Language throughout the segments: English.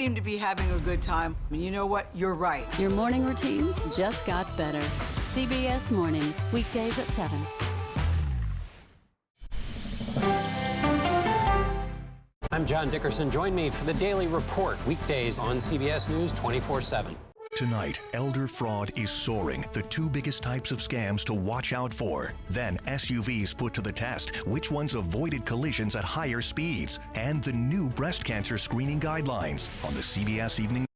Seem to be having a good time. And you know what? You're right. Your morning routine just got better. CBS Mornings, weekdays at 7. I'm John Dickerson. Join me for the Daily Report, weekdays on CBS News 24/7. Tonight, elder fraud is soaring. The two biggest types of scams to watch out for. Then SUVs put to the test. Which ones avoided collisions at higher speeds? And the new breast cancer screening guidelines on the CBS Evening.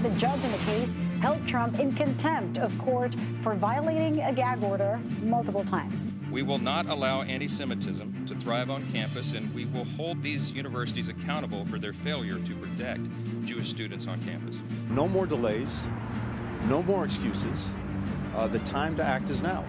The judge in the case held Trump in contempt of court for violating a gag order multiple times. We will not allow anti-Semitism to thrive on campus, and we will hold these universities accountable for their failure to protect Jewish students on campus. No more delays, no more excuses. The time to act is now.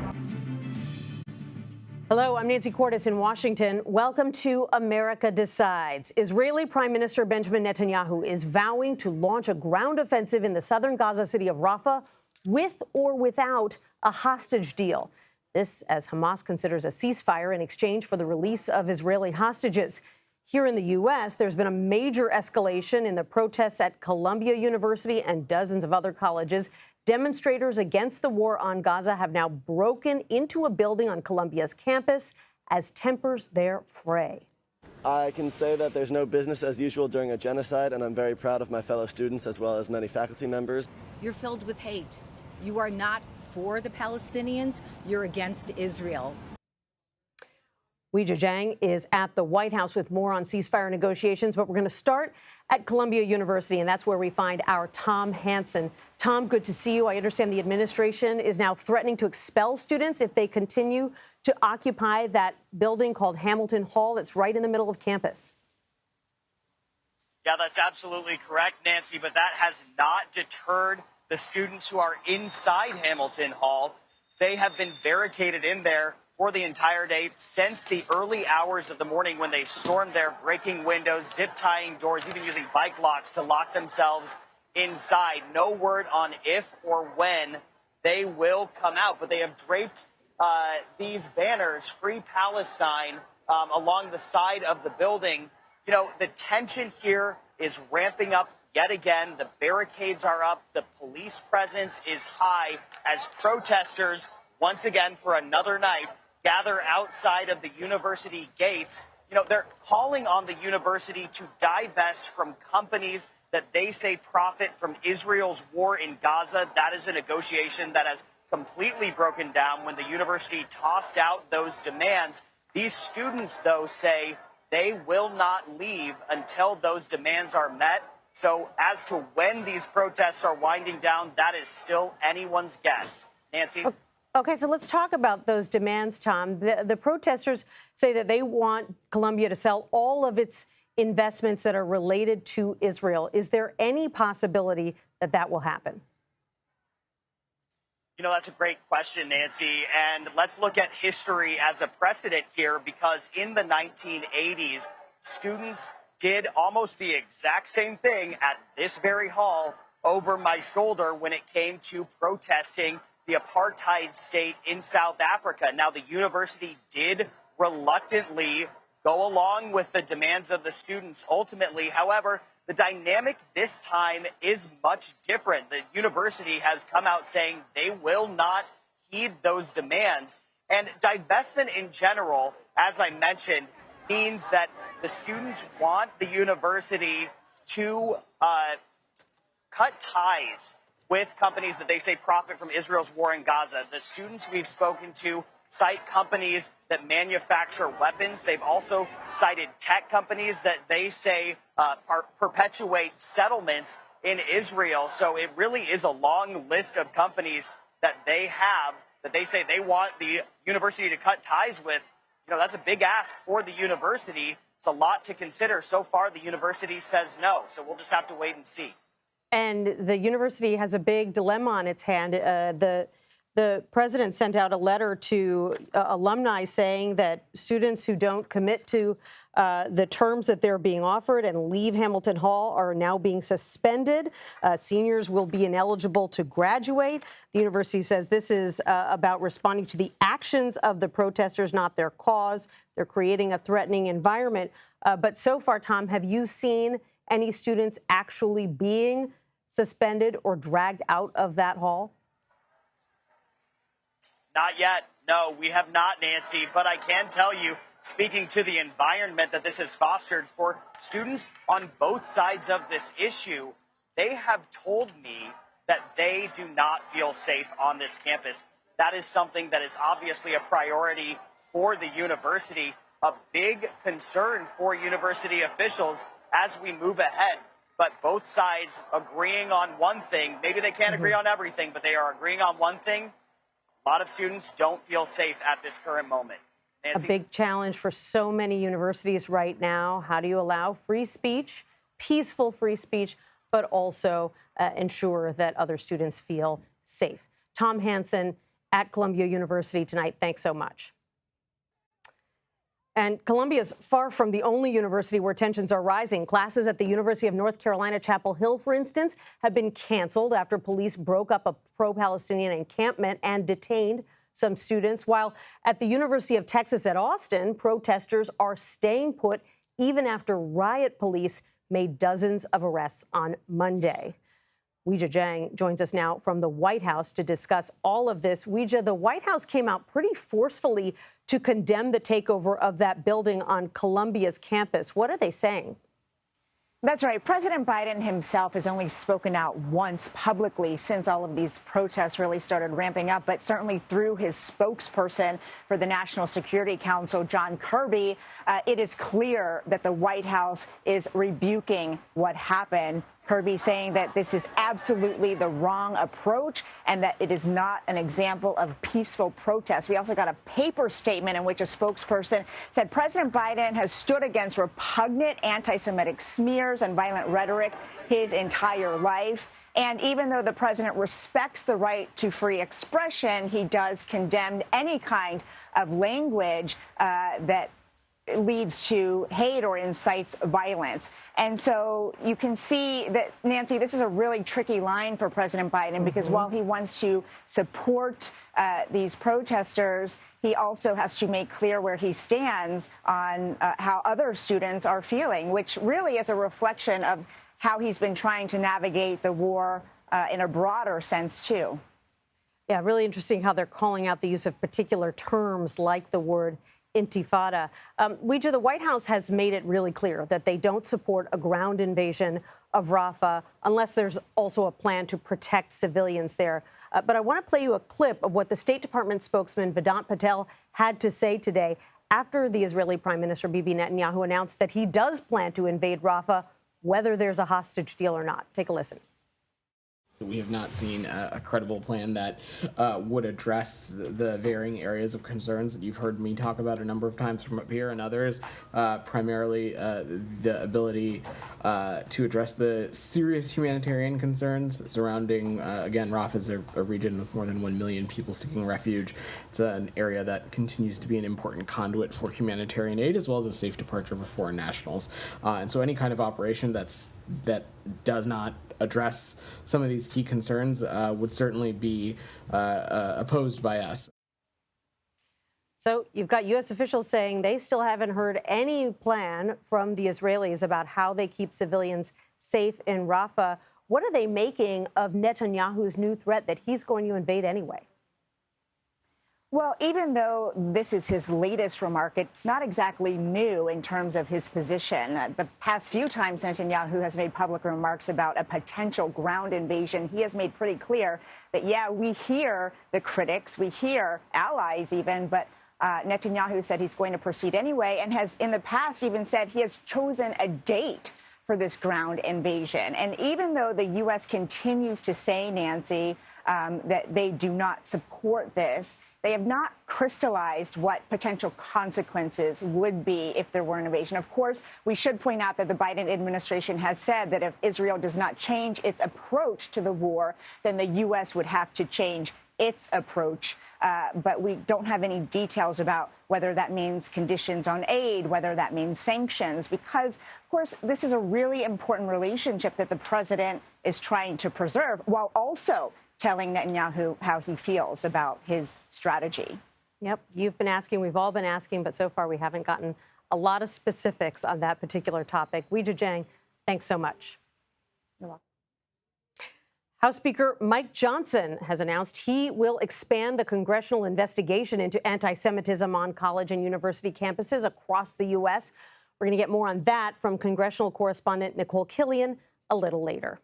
Hello, I'm Nancy Cordes in Washington. Welcome to America Decides. Israeli Prime Minister Benjamin Netanyahu is vowing to launch a ground offensive in the southern Gaza city of Rafah with or without a hostage deal. This as Hamas considers a ceasefire in exchange for the release of Israeli hostages. Here in the U.S., there's been a major escalation in the protests at Columbia University and dozens of other colleges. Demonstrators against the war on Gaza have now broken into a building on Columbia's campus as tempers there fray. I can say that there's no business as usual during a genocide, and I'm very proud of my fellow students as well as many faculty members. You're filled with hate. You are not for the Palestinians. You're against Israel. Weijia Jiang is at the White House with more on ceasefire negotiations, but we're going to start at Columbia University, and that's where we find our Tom Hansen. Tom, good to see you. I understand the administration is now threatening to expel students if they continue to occupy that building called Hamilton Hall that's right in the middle of campus. Yeah, that's absolutely correct, Nancy, but that has not deterred the students who are inside Hamilton Hall. They have been barricaded in there for the entire day since the early hours of the morning when they stormed there, breaking windows, zip-tying doors, even using bike locks to lock themselves inside. No word on if or when they will come out, but they have draped these banners, Free Palestine, along the side of the building. You know, the tension here is ramping up yet again. The barricades are up. The police presence is high as protesters, once again for another night, gather outside of the university gates. You know, they're calling on the university to divest from companies that they say profit from Israel's war in Gaza. That is a negotiation that has completely broken down when the university tossed out those demands. These students, though, say they will not leave until those demands are met. So as to when these protests are winding down, that is still anyone's guess. Nancy? Okay, so let's talk about those demands, Tom. The protesters say that they want Columbia to sell all of its investments that are related to Israel. Is there any possibility that that will happen? You know, that's a great question, Nancy. And let's look at history as a precedent here, because in the 1980s, students did almost the exact same thing at this very hall over my shoulder when it came to protesting the apartheid state in South Africa. Now, the university did reluctantly go along with the demands of the students ultimately. However, the dynamic this time is much different. The university has come out saying they will not heed those demands. And divestment in general, as I mentioned, means that the students want the university to cut ties with companies that they say profit from Israel's war in Gaza. The students we've spoken to cite companies that manufacture weapons. They've also cited tech companies that they say perpetuate settlements in Israel. So it really is a long list of companies that they have that they say they want the university to cut ties with. You know, that's a big ask for the university. It's a lot to consider. So far, the university says no. So we'll just have to wait and see. And the university has a big dilemma on its hand. The The president sent out a letter to alumni saying that students who don't commit to the terms that they're being offered and leave Hamilton Hall are now being suspended. Seniors will be ineligible to graduate. The university says this is about responding to the actions of the protesters, not their cause. They're creating a threatening environment. But so far, Tom, have you seen any students actually being suspended or dragged out of that hall? Not yet. No, we have not, Nancy. But I can tell you, speaking to the environment that this has fostered for students on both sides of this issue, they have told me that they do not feel safe on this campus. That is something that is obviously a priority for the university, a big concern for university officials as we move ahead. But both sides agreeing on one thing. Maybe they can't agree on everything, but they are agreeing on one thing. A lot of students don't feel safe at this current moment. Nancy? A big challenge for so many universities right now. How do you allow free speech, peaceful free speech, but also ensure that other students feel safe? Tom Hansen at Columbia University tonight. Thanks so much. And Columbia is far from the only university where tensions are rising. Classes at the University of North Carolina, Chapel Hill, for instance, have been canceled after police broke up a pro-Palestinian encampment and detained some students. While at the University of Texas at Austin, protesters are staying put even after riot police made dozens of arrests on Monday. Weijia Jiang joins us now from the White House to discuss all of this. Weijia, the White House came out pretty forcefully to condemn the takeover of that building on Columbia's campus. What are they saying? That's right. President Biden himself has only spoken out once publicly since all of these protests really started ramping up, but certainly through his spokesperson for the National Security Council, John Kirby, it is clear that the White House is rebuking what happened. Kirby saying that this is absolutely the wrong approach and that it is not an example of peaceful protest. We also got a paper statement in which a spokesperson said President Biden has stood against repugnant anti-Semitic smears and violent rhetoric his entire life. And even though the president respects the right to free expression, he does condemn any kind of language that leads to hate or incites violence. And so you can see that, Nancy, this is a really tricky line for President Biden because while he wants to support these protesters, he also has to make clear where he stands on how other students are feeling, which really is a reflection of how he's been trying to navigate the war in a broader sense, too. Yeah, really interesting how they're calling out the use of particular terms like the word intifada. Weijia, the White House has made it really clear that they don't support a ground invasion of Rafah unless there's also a plan to protect civilians there. But I want to play you a clip of what the State Department spokesman Vedant Patel had to say today after the Israeli Prime Minister Bibi Netanyahu announced that he does plan to invade Rafah, whether there's a hostage deal or not. Take a listen. We have not seen a credible plan that would address the varying areas of concerns that you've heard me talk about a number of times from up here and others, primarily the ability to address the serious humanitarian concerns surrounding, again, Rafah is a region with more than 1 million people seeking refuge. It's an area that continues to be an important conduit for humanitarian aid as well as a safe departure for foreign nationals. And so any kind of operation that does not address some of these key concerns would certainly be opposed by us. So you've got U.S. officials saying they still haven't heard any plan from the Israelis about how they keep civilians safe in Rafah. What are they making of Netanyahu's new threat that he's going to invade anyway? Well, even though this is his latest remark, it's not exactly new in terms of his position. The past few times Netanyahu has made public remarks about a potential ground invasion, he has made pretty clear that, yeah, we hear the critics, we hear allies even, but Netanyahu said he's going to proceed anyway and has in the past even said he has chosen a date for this ground invasion. And even though the U.S. continues to say, Nancy, that they do not support this, they have not crystallized what potential consequences would be if there were an invasion. Of course, we should point out that the Biden administration has said that if Israel does not change its approach to the war, then the U.S. would have to change its approach, but we don't have any details about whether that means conditions on aid, whether that means sanctions, because, of course, this is a really important relationship that the president is trying to preserve while also telling Netanyahu how he feels about his strategy. Yep, you've been asking, we've all been asking, but so far we haven't gotten a lot of specifics on that particular topic. Weijia Jiang, thanks so much. You're welcome. House Speaker Mike Johnson has announced he will expand the congressional investigation into anti-Semitism on college and university campuses across the U.S. We're going to get more on that from congressional correspondent Nicole Killian a little later.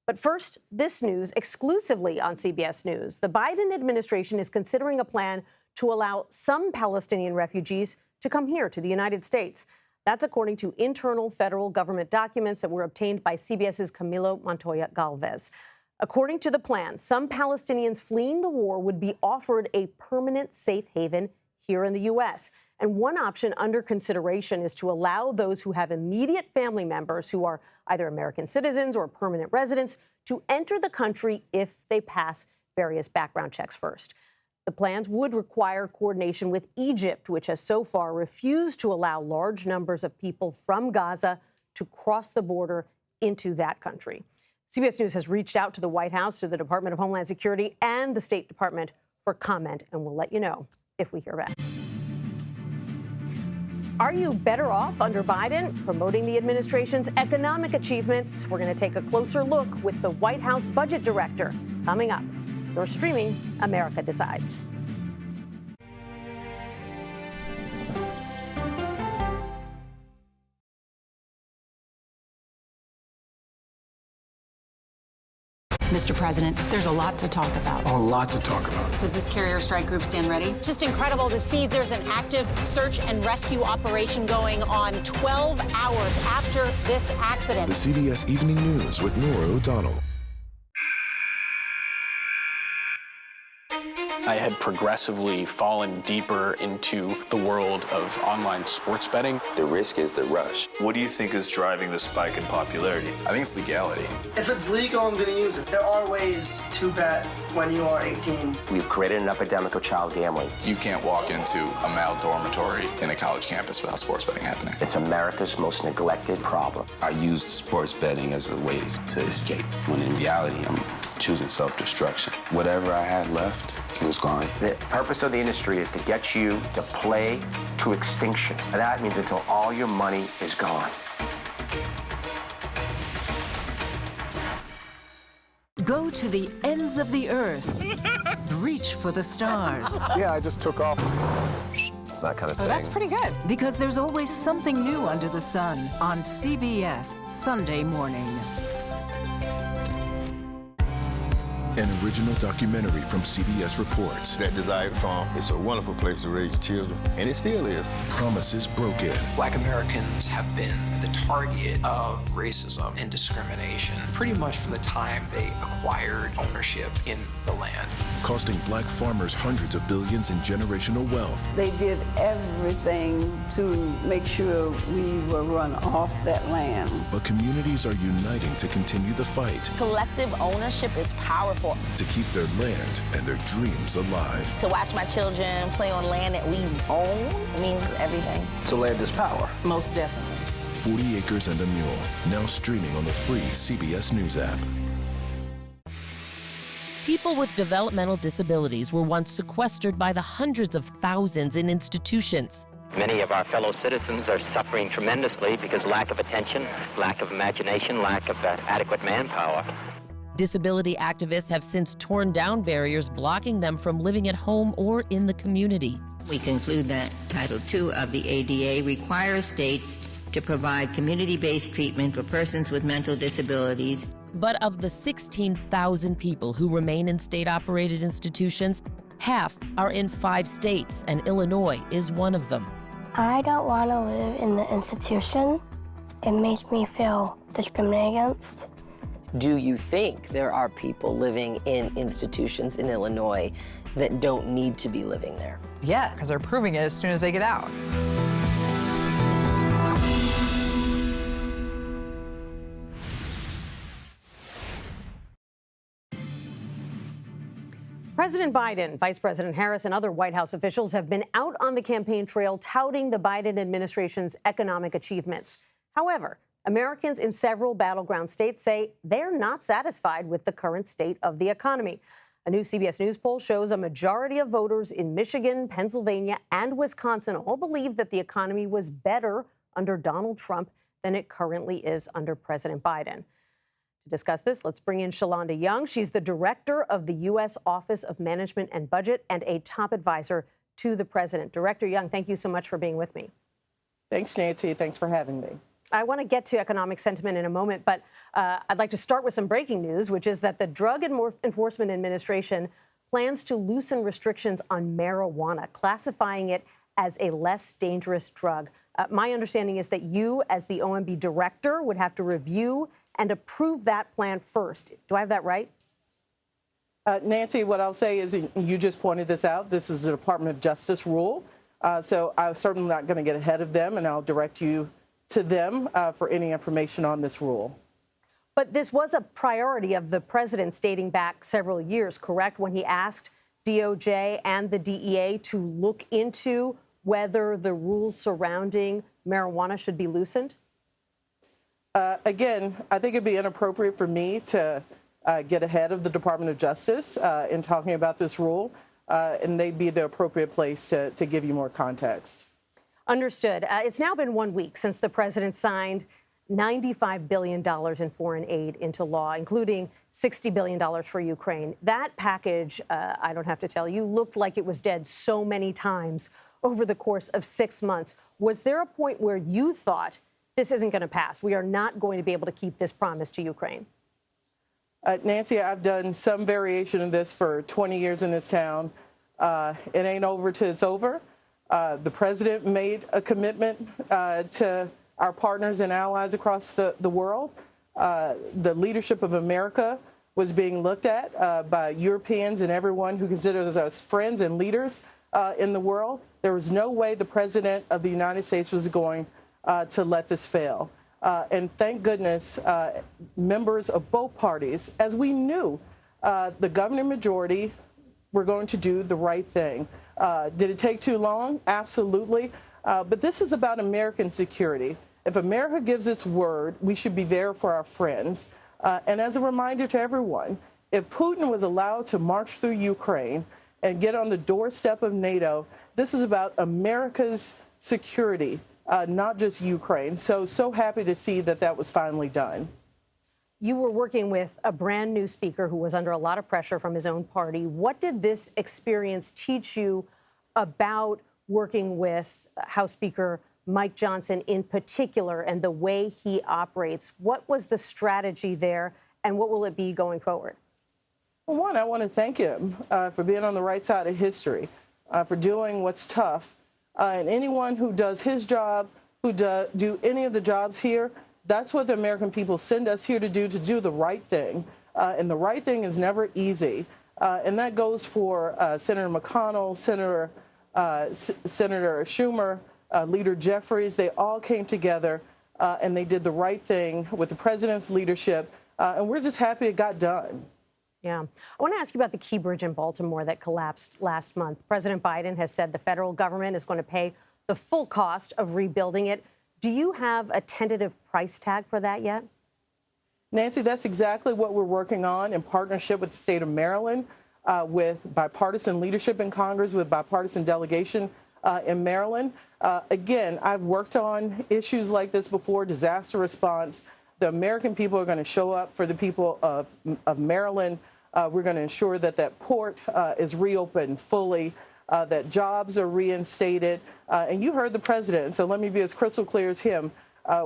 But first, this news exclusively on CBS News. The Biden administration is considering a plan to allow some Palestinian refugees to come here to the United States. That's according to internal federal government documents that were obtained by CBS's Camilo Montoya Galvez. According to the plan, some Palestinians fleeing the war would be offered a permanent safe haven here in the U.S. And one option under consideration is to allow those who have immediate family members who are either American citizens or permanent residents to enter the country if they pass various background checks first. The plans would require coordination with Egypt, which has so far refused to allow large numbers of people from Gaza to cross the border into that country. CBS News has reached out to the White House, to the Department of Homeland Security, and the State Department for comment, and we'll let you know if we hear back. Are you better off under Biden? Promoting the administration's economic achievements. We're going to take a closer look with the White House budget director coming up. You're streaming America Decides. Mr. President, there's a lot to talk about. A lot to talk about. Does this carrier strike group stand ready? Just incredible to see there's an active search and rescue operation going on 12 hours after this accident. The CBS Evening News with Nora O'Donnell. I had progressively fallen deeper into the world of online sports betting. The risk is the rush. What do you think is driving the spike in popularity? I think it's legality. If it's legal, I'm going to use it. There are ways to bet when you are 18. We've created an epidemic of child gambling. You can't walk into a male dormitory in a college campus without sports betting happening. It's America's most neglected problem. I used sports betting as a way to escape, when in reality, I'm choosing self-destruction. Whatever I had left, it was gone. The purpose of the industry is to get you to play to extinction. And that means until all your money is gone. Go to the ends of the earth. Reach for the stars. Yeah, I just took off. That kind of thing. Oh, that's pretty good. Because there's always something new under the sun on CBS Sunday morning. An original documentary from CBS Reports. That Desired Farm is a wonderful place to raise children, and it still is. Promises broken. Black Americans have been the target of racism and discrimination pretty much from the time they acquired ownership in the land. Costing black farmers hundreds of billions in generational wealth. They did everything to make sure we were run off that land. But communities are uniting to continue the fight. Collective ownership is powerful. To keep their land and their dreams alive. To watch my children play on land that we own means everything. So land is power. Most definitely. 40 Acres and a Mule, now streaming on the free CBS News app. People with developmental disabilities were once sequestered by the hundreds of thousands in institutions. Many of our fellow citizens are suffering tremendously because lack of attention, lack of imagination, lack of adequate manpower. Disability activists have since torn down barriers blocking them from living at home or in the community. We conclude that Title II of the ADA requires states to provide community-based treatment for persons with mental disabilities. But of the 16,000 people who remain in state-operated institutions, half are in 5 states, and Illinois is one of them. I don't want to live in the institution. It makes me feel discriminated against. Do you think there are people living in institutions in Illinois that don't need to be living there? Yeah, because they're proving it as soon as they get out. President Biden, Vice President Harris, and other White House officials have been out on the campaign trail touting the Biden administration's economic achievements. However, Americans in several battleground states say they're not satisfied with the current state of the economy. A new CBS News poll shows a majority of voters in Michigan, Pennsylvania, and Wisconsin all believe that the economy was better under Donald Trump than it currently is under President Biden. To discuss this, let's bring in Shalonda Young. She's the director of the U.S. Office of Management and Budget and a top advisor to the president. Director Young, thank you so much for being with me. Thanks, Nancy. Thanks for having me. I want to get to economic sentiment in a moment, but I'd like to start with some breaking news, which is that the Drug Enforcement Administration plans to loosen restrictions on marijuana, classifying it as a less dangerous drug. My understanding is that you, as the OMB director, would have to review and approve that plan first. Do I have that right? Nancy, what I'll say is you just pointed this out. This is the Department of Justice rule. So I'm certainly not going to get ahead of them, and I'll direct you to them for any information on this rule. But this was a priority of the president's dating back several years, correct, when he asked DOJ and the DEA to look into whether the rules surrounding marijuana should be loosened? Again, I think it'd be inappropriate for me to get ahead of the Department of Justice in talking about this rule, and they'd be the appropriate place to give you more context. Understood. It's now been 1 week since the president signed $95 billion in foreign aid into law, including $60 billion for Ukraine. That package, I don't have to tell you, looked like it was dead so many times over the course of 6 months. Was there a point where you thought this isn't going to pass? We are not going to be able to keep this promise to Ukraine. Nancy, I've done some variation of this for 20 years in this town. It ain't over till it's over. The president made a commitment to our partners and allies across the world. The leadership of America was being looked at by Europeans and everyone who considers us friends and leaders in the world. There was no way the president of the United States was going to let this fail. And thank goodness, members of both parties, as we knew, the governing majority were going to do the right thing. Did it take too long? Absolutely. But this is about American security. If America gives its word, we should be there for our friends. And as a reminder to everyone, if Putin was allowed to march through Ukraine and get on the doorstep of NATO, this is about America's security, not just Ukraine. So happy to see that that was finally done. You were working with a brand new speaker who was under a lot of pressure from his own party. What did this experience teach you about working with House Speaker Mike Johnson in particular and the way he operates? What was the strategy there, and what will it be going forward? Well, one, I want to thank him for being on the right side of history, for doing what's tough. And anyone who does his job, who do any of the jobs here, that's what the American people send us here to do the right thing. And the right thing is never easy. And that goes for Senator McConnell, Senator Schumer, Leader Jeffries. They all came together and they did the right thing with the president's leadership. And we're just happy it got done. Yeah. I want to ask you about the Key Bridge in Baltimore that collapsed last month. President Biden has said the federal government is going to pay the full cost of rebuilding it. Do you have a tentative price tag for that yet? Nancy, that's exactly what we're working on in partnership with the state of Maryland, with bipartisan leadership in Congress, with bipartisan delegation in Maryland. Again, I've worked on issues like this before, disaster response. The American people are going to show up for the people of Maryland. We're going to ensure that that port is reopened fully, that jobs are reinstated. And you heard the president, so let me be as crystal clear as him.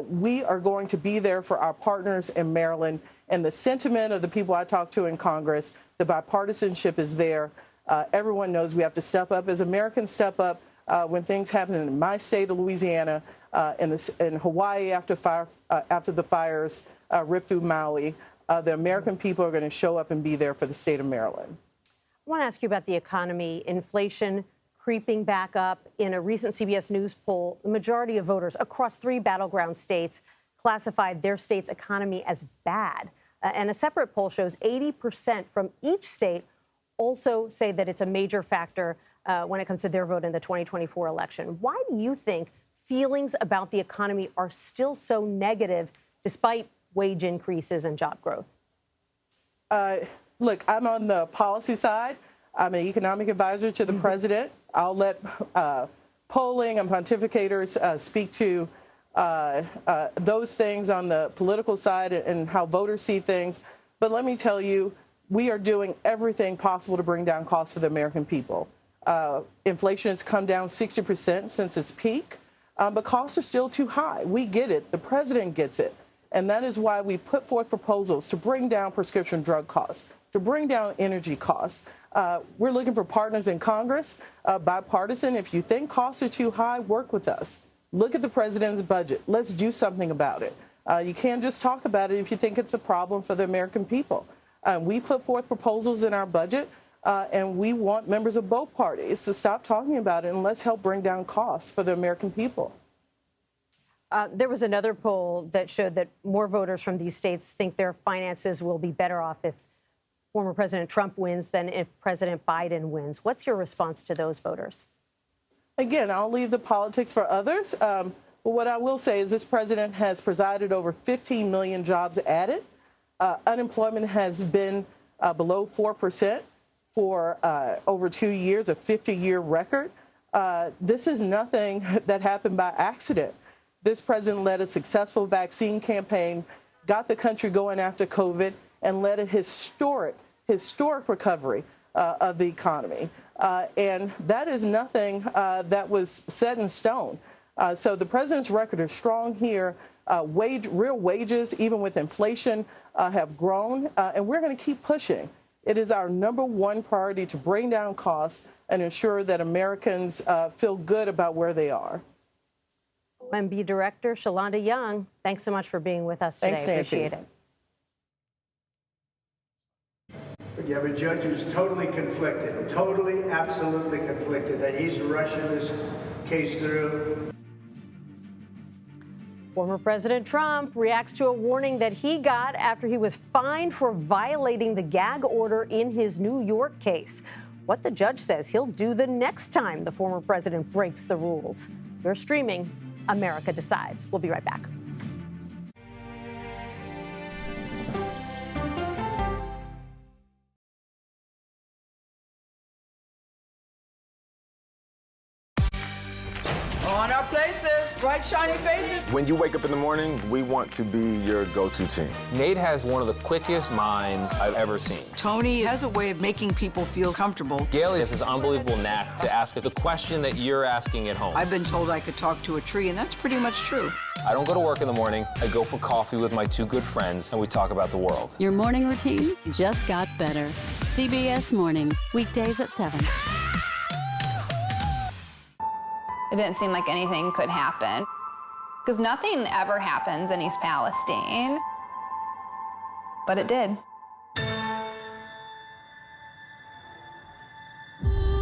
We are going to be there for our partners in Maryland. And the sentiment of the people I talk to in Congress, the bipartisanship is there. Everyone knows we have to step up as Americans step up when things happen in my state of Louisiana, in Hawaii after the fires ripped through Maui. The American people are going to show up and be there for the state of Maryland. I want to ask you about the economy. Inflation creeping back up. In a recent CBS News poll, the majority of voters across 3 battleground states classified their state's economy as bad. And a separate poll shows 80% from each state also say that it's a major factor when it comes to their vote in the 2024 election. Why do you think feelings about the economy are still so negative despite wage increases and job growth? Look, I'm on the policy side. I'm an economic advisor to the president. I'll let polling and pontificators speak to those things on the political side and how voters see things. But let me tell you, we are doing everything possible to bring down costs for the American people. Inflation has come down 60% since its peak, but costs are still too high. We get it. The president gets it. And that is why we put forth proposals to bring down prescription drug costs, to bring down energy costs. We're looking for partners in Congress, bipartisan. If you think costs are too high, work with us. Look at the president's budget. Let's do something about it. You can't just talk about it if you think it's a problem for the American people. We put forth proposals in our budget, and we want members of both parties to stop talking about it and let's help bring down costs for the American people. There was another poll that showed that more voters from these states think their finances will be better off if former President Trump wins than if President Biden wins. What's your response to those voters? Again, I'll leave the politics for others. But what I will say is this president has presided over 15 million jobs added. Unemployment has been below 4% for over 2 years, a 50-year record. This is nothing that happened by accident. This president led a successful vaccine campaign, got the country going after COVID, and led a historic recovery of the economy. And that is nothing that was set in stone. So the president's record is strong here. Real wages, even with inflation, have grown, and we're going to keep pushing. It is our #1 priority to bring down costs and ensure that Americans feel good about where they are. OMB Director Shalonda Young, thanks so much for being with us today. Thanks, Nancy. Appreciate it. You have a judge who's totally conflicted, totally, absolutely conflicted, that he's rushing this case through. Former President Trump reacts to a warning that he got after he was fined for violating the gag order in his New York case. What the judge says he'll do the next time the former president breaks the rules. You're streaming America Decides. We'll be right back. On our places, bright, shiny faces. When you wake up in the morning, we want to be your go-to team. Nate has one of the quickest minds I've ever seen. Tony has a way of making people feel comfortable. Gail has this unbelievable knack to ask the question that you're asking at home. I've been told I could talk to a tree, and that's pretty much true. I don't go to work in the morning. I go for coffee with my two good friends, and we talk about the world. Your morning routine just got better. CBS Mornings, weekdays at 7. It didn't seem like anything could happen, because nothing ever happens in East Palestine, but it did.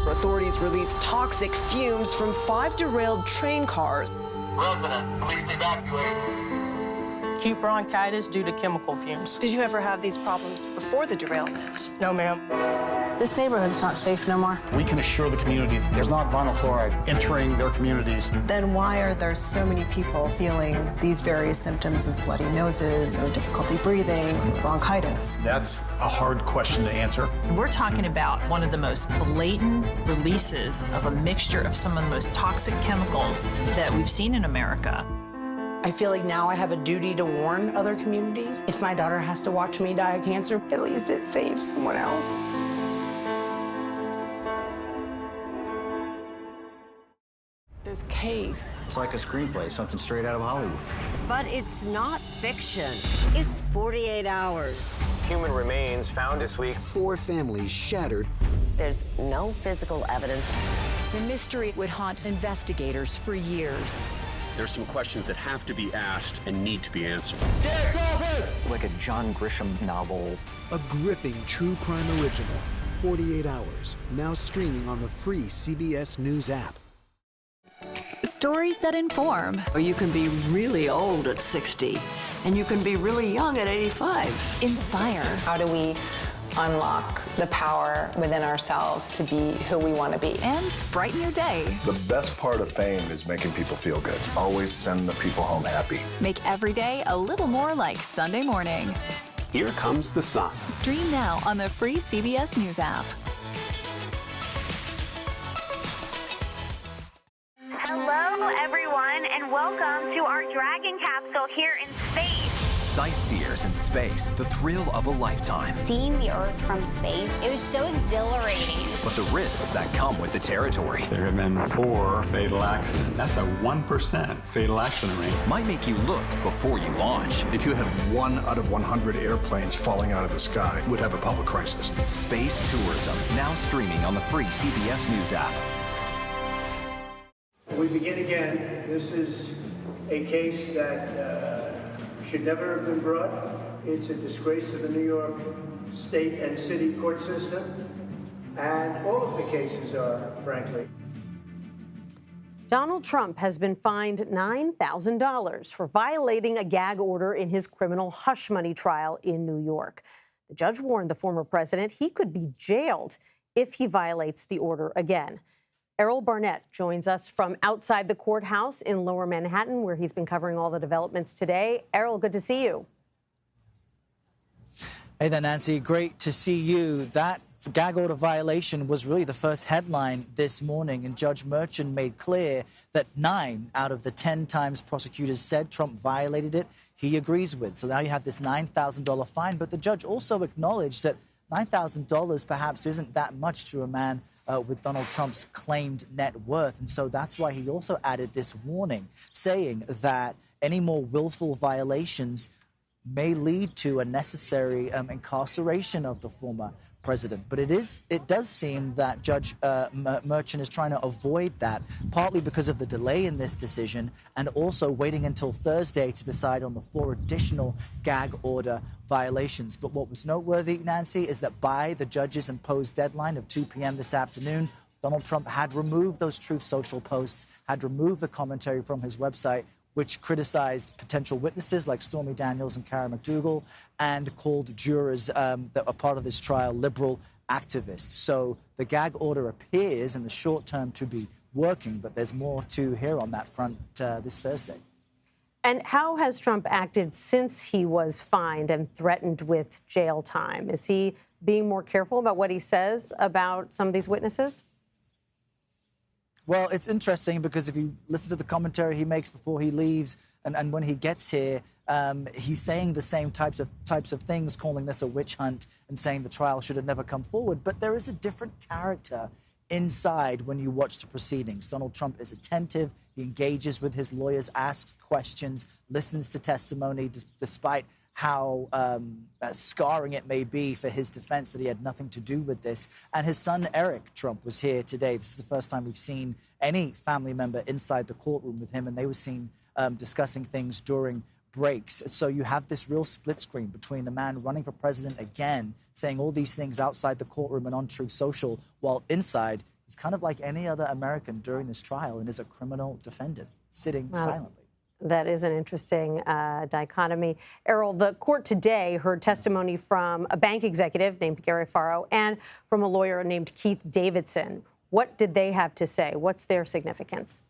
Authorities released toxic fumes from 5 derailed train cars. Resident, please evacuate. Acute bronchitis due to chemical fumes. Did you ever have these problems before the derailment? No, ma'am. This neighborhood's not safe no more. We can assure the community that there's not vinyl chloride entering their communities. Then why are there so many people feeling these various symptoms of bloody noses or difficulty breathing, bronchitis? That's a hard question to answer. We're talking about one of the most blatant releases of a mixture of some of the most toxic chemicals that we've seen in America. I feel like now I have a duty to warn other communities. If my daughter has to watch me die of cancer, at least it saves someone else. This case. It's like a screenplay, something straight out of Hollywood. But it's not fiction. It's 48 hours. Human remains found this week. 4 families shattered. There's no physical evidence. The mystery would haunt investigators for years. There's some questions that have to be asked and need to be answered. Like a John Grisham novel. A gripping true crime original. 48 hours. Now streaming on the free CBS News app. Stories that inform. Or you can be really old at 60, and you can be really young at 85. Inspire. How do we unlock the power within ourselves to be who we want to be. And brighten your day. The best part of fame is making people feel good. Always send the people home happy. Make every day a little more like Sunday morning. Here comes the sun. Stream now on the free CBS News app. Hello, everyone, and welcome to our Dragon capsule here in space. Sightseers in space, the thrill of a lifetime. Seeing the Earth from space, it was so exhilarating. But the risks that come with the territory. There have been 4 fatal accidents. That's a 1% fatal accident rate. Might make you look before you launch. If you had 1 out of 100 airplanes falling out of the sky, we'd have a public crisis. Space tourism, now streaming on the free CBS News app. We begin again. This is a case that should never have been brought. It's a disgrace to the New York state and city court system, and all of the cases are, frankly. Donald Trump has been fined $9,000 for violating a gag order in his criminal hush money trial in New York. The judge warned the former president he could be jailed if he violates the order again. Errol Barnett joins us from outside the courthouse in Lower Manhattan, where he's been covering all the developments today. Errol, good to see you. Hey there, Nancy. Great to see you. That gag order violation was really the first headline this morning, and Judge Merchan made clear that 9 out of the 10 times prosecutors said Trump violated it, he agrees with. So now you have this $9,000 fine, but the judge also acknowledged that $9,000 perhaps isn't that much to a man with Donald Trump's claimed net worth. And so that's why he also added this warning, saying that any more willful violations may lead to a necessary incarceration of the former president. But it does seem that Judge Merchan is trying to avoid that, partly because of the delay in this decision and also waiting until Thursday to decide on the 4 additional gag order violations. But what was noteworthy, Nancy, is that by the judge's imposed deadline of 2 p.m. this afternoon, Donald Trump had removed those Truth Social posts, had removed the commentary from his website, which criticized potential witnesses like Stormy Daniels and Karen McDougal, and called jurors that are part of this trial liberal activists. So the gag order appears in the short term to be working, but there's more to hear on that front this Thursday. And how has Trump acted since he was fined and threatened with jail time? Is he being more careful about what he says about some of these witnesses? Well, it's interesting because if you listen to the commentary he makes before he leaves and when he gets here, he's saying the same types of things, calling this a witch hunt and saying the trial should have never come forward. But there is a different character inside when you watch the proceedings. Donald Trump is attentive. He engages with his lawyers, asks questions, listens to testimony, despite how scarring it may be for his defense that he had nothing to do with this. And his son, Eric Trump, was here today. This is the first time we've seen any family member inside the courtroom with him, and they were seen discussing things during breaks. So you have this real split screen between the man running for president again, saying all these things outside the courtroom and on Truth Social, while inside he's kind of like any other American during this trial and is a criminal defendant, sitting silently. That is an interesting dichotomy. Errol, the court today heard testimony from a bank executive named Gary Farrow and from a lawyer named Keith Davidson. What did they have to say? What's their significance?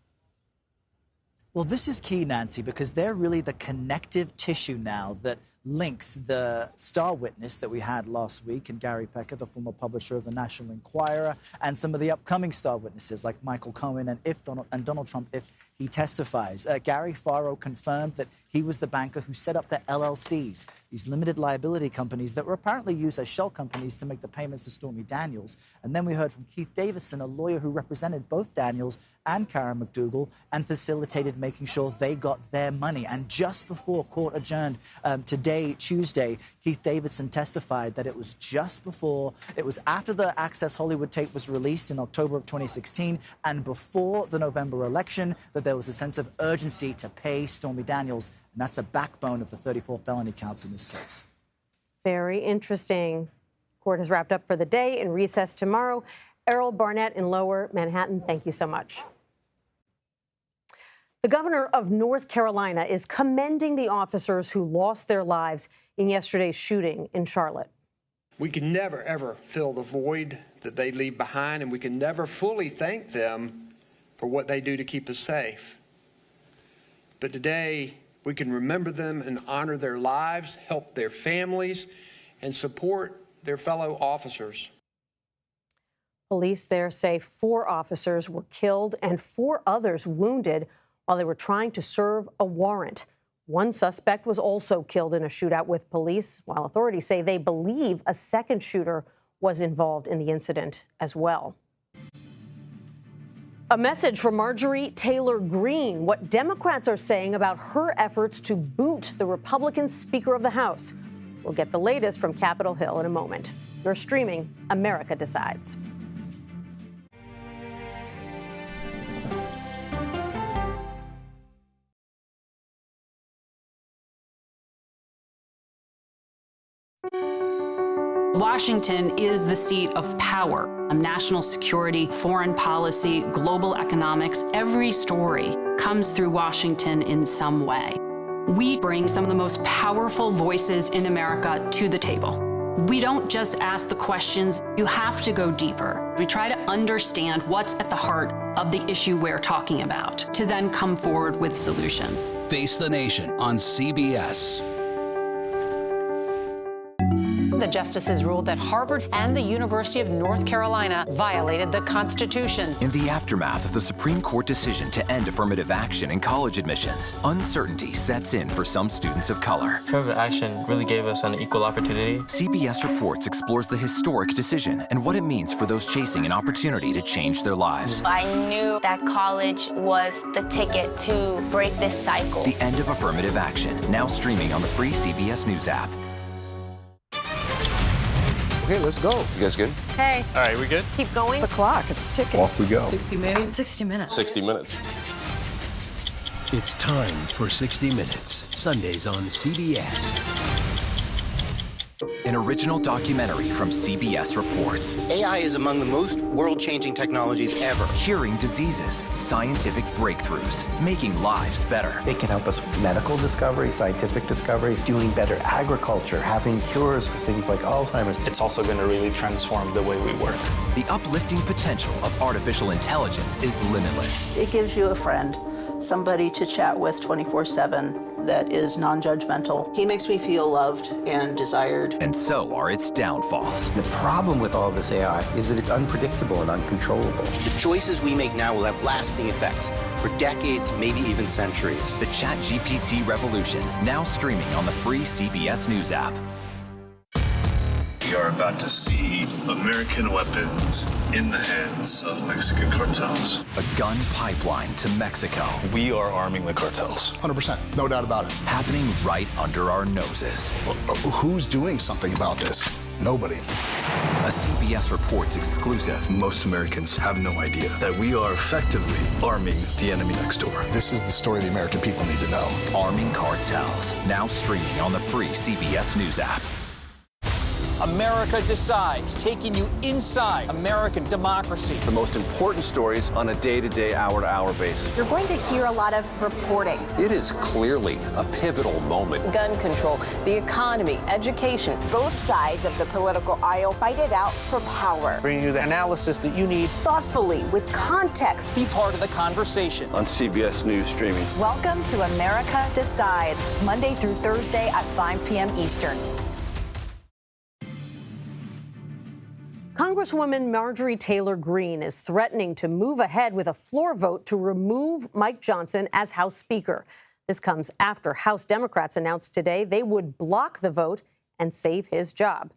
Well, this is key, Nancy, because they're really the connective tissue now that links the star witness that we had last week and Gary Pecker, the former publisher of the National Enquirer, and some of the upcoming star witnesses like Michael Cohen and Donald Trump if he testifies. Gary Farrow confirmed that he was the banker who set up the LLCs, these limited liability companies that were apparently used as shell companies to make the payments to Stormy Daniels. And then we heard from Keith Davidson, a lawyer who represented both Daniels and Karen McDougal and facilitated making sure they got their money. And just before court adjourned today, Tuesday, Keith Davidson testified that it was after the Access Hollywood tape was released in October of 2016 and before the November election that there was a sense of urgency to pay Stormy Daniels. And that's the backbone of the 34 felony counts in this case. Very interesting. Court has wrapped up for the day in recess tomorrow. Errol Barnett in Lower Manhattan, thank you so much. The governor of North Carolina is commending the officers who lost their lives in yesterday's shooting in Charlotte. We can never, ever fill the void that they leave behind, and we can never fully thank them for what they do to keep us safe. But today, we can remember them and honor their lives, help their families, and support their fellow officers. Police there say 4 officers were killed and 4 others wounded while they were trying to serve a warrant. One suspect was also killed in a shootout with police, while authorities say they believe a second shooter was involved in the incident as well. A message from Marjorie Taylor Greene, what Democrats are saying about her efforts to boot the Republican Speaker of the House. We'll get the latest from Capitol Hill in a moment. You're streaming America Decides. Washington is the seat of power. National security, foreign policy, global economics, every story comes through Washington in some way. We bring some of the most powerful voices in America to the table. We don't just ask the questions, you have to go deeper. We try to understand what's at the heart of the issue we're talking about, to then come forward with solutions. Face the Nation on CBS. The justices ruled that Harvard and the University of North Carolina violated the Constitution. In the aftermath of the Supreme Court decision to end affirmative action in college admissions, uncertainty sets in for some students of color. Affirmative action really gave us an equal opportunity. CBS Reports explores the historic decision and what it means for those chasing an opportunity to change their lives. I knew that college was the ticket to break this cycle. The end of affirmative action, now streaming on the free CBS News app. Okay, let's go. You guys good? Hey. All right, we good? Keep going. The clock, it's ticking. Off we go. 60 minutes. 60 minutes. 60 minutes. It's time for 60 Minutes, Sundays on CBS. An original documentary from CBS Reports. AI is among the most world-changing technologies ever. Curing diseases, scientific breakthroughs, making lives better. They can help us with medical discoveries, scientific discoveries, doing better agriculture, having cures for things like Alzheimer's. It's also going to really transform the way we work. The uplifting potential of artificial intelligence is limitless. It gives you a friend, somebody to chat with 24/7 that is non-judgmental. He makes me feel loved and desired. And so are its downfalls. The problem with all this AI is that it's unpredictable and uncontrollable. The choices we make now will have lasting effects for decades, maybe even centuries. The ChatGPT revolution, now streaming on the free CBS News app. We are about to see American weapons in the hands of Mexican cartels. A gun pipeline to Mexico. We are arming the cartels. 100%, no doubt about it. Happening right under our noses. Who's doing something about this? Nobody. A CBS Reports exclusive. Most Americans have no idea that we are effectively arming the enemy next door. This is the story the American people need to know. Arming cartels, now streaming on the free CBS News app. America Decides, taking you inside American democracy. The most important stories on a day-to-day, hour-to-hour basis. You're going to hear a lot of reporting. It is clearly a pivotal moment. Gun control, the economy, education. Both sides of the political aisle fight it out for power. Bringing you the analysis that you need. Thoughtfully, with context. Be part of the conversation. On CBS News Streaming. Welcome to America Decides, Monday through Thursday at 5 p.m. Eastern. Congresswoman Marjorie Taylor Greene is threatening to move ahead with a floor vote to remove Mike Johnson as House Speaker. This comes after House Democrats announced today they would block the vote and save his job.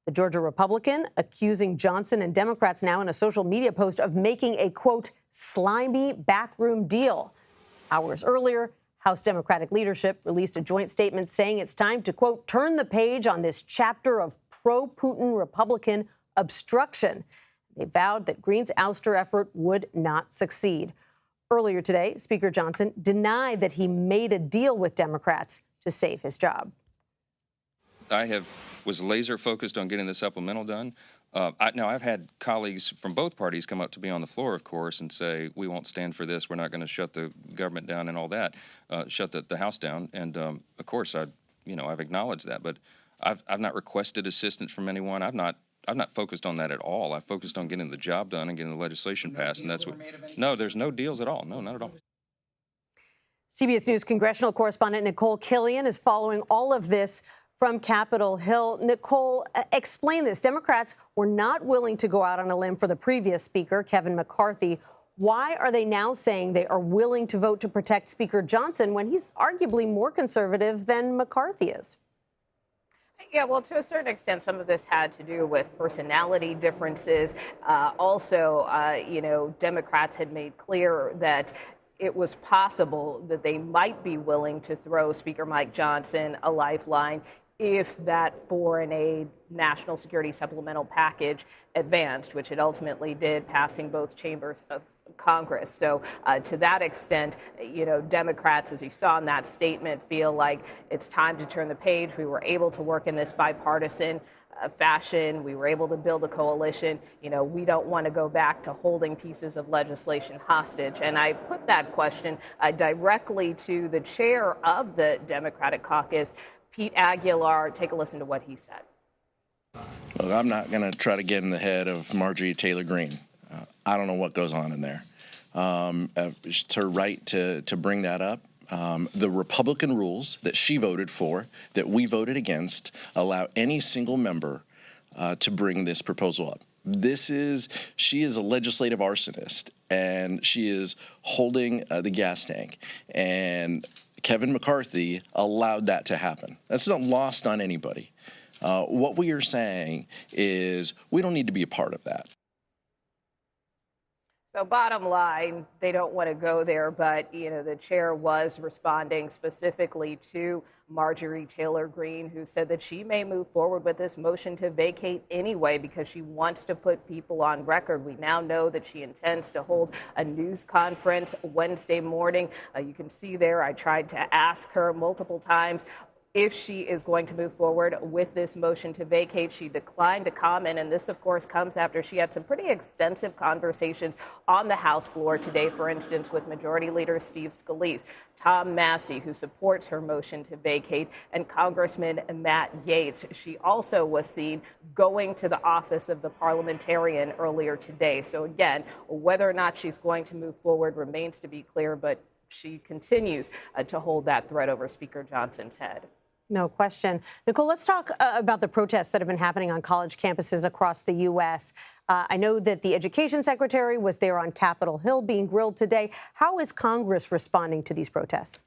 The Georgia Republican accusing Johnson and Democrats now in a social media post of making a, quote, slimy backroom deal. Hours earlier, House Democratic leadership released a joint statement saying it's time to, quote, turn the page on this chapter of pro-Putin Republican obstruction. They vowed that Greene's ouster effort would not succeed. Earlier today, Speaker Johnson denied that he made a deal with Democrats to save his job. I was laser focused on getting the supplemental done. Now, I've had colleagues from both parties come up to me on the floor, of course, and say, we won't stand for this. We're not going to shut the government down and all that, shut the House down. And, of course, I've acknowledged that. But I've not requested assistance from anyone. I've not focused on that at all. I focused on getting the job done and getting the legislation passed, and that's what. No, there's no deals at all. No, not at all. CBS News congressional correspondent Nicole Killian is following all of this from Capitol Hill. Nicole, explain this. Democrats were not willing to go out on a limb for the previous speaker, Kevin McCarthy. Why are they now saying they are willing to vote to protect Speaker Johnson when he's arguably more conservative than McCarthy is? Yeah, well, to a certain extent, some of this had to do with personality differences. Also, Democrats had made clear that it was possible that they might be willing to throw Speaker Mike Johnson a lifeline if that foreign aid national security supplemental package advanced, which it ultimately did, passing both chambers of Congress. So to that extent, Democrats, as you saw in that statement, feel like it's time to turn the page. We were able to work in this bipartisan fashion. We were able to build a coalition. We don't want to go back to holding pieces of legislation hostage. And I put that question directly to the chair of the Democratic caucus, Pete Aguilar. Take a listen to what he said. Look, I'm not going to try to get in the head of Marjorie Taylor Greene. I don't know what goes on in there. It's her right to bring that up. The Republican rules that she voted for, that we voted against, allow any single member to bring this proposal up. She is a legislative arsonist, and she is holding the gas tank. And Kevin McCarthy allowed that to happen. That's not lost on anybody. What we are saying is we don't need to be a part of that. So bottom line, they don't want to go there, but, the chair was responding specifically to Marjorie Taylor Greene, who said that she may move forward with this motion to vacate anyway because she wants to put people on record. We now know that she intends to hold a news conference Wednesday morning. You can see there, I tried to ask her multiple times if she is going to move forward with this motion to vacate. She declined to comment, and this, of course, comes after she had some pretty extensive conversations on the House floor today, for instance, with Majority Leader Steve Scalise, Tom Massey, who supports her motion to vacate, and Congressman Matt Gaetz. She also was seen going to the office of the parliamentarian earlier today. So again, whether or not she's going to move forward remains to be clear, but she continues to hold that threat over Speaker Johnson's head. No question. Nicole, let's talk about the protests that have been happening on college campuses across the U.S. I know that the education secretary was there on Capitol Hill being grilled today. How is Congress responding to these protests?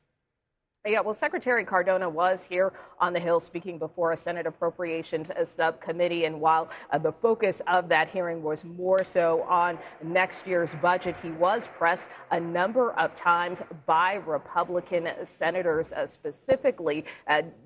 Yeah, well, Secretary Cardona was here on the Hill speaking before a Senate Appropriations Subcommittee. And while the focus of that hearing was more so on next year's budget, he was pressed a number of times by Republican senators specifically.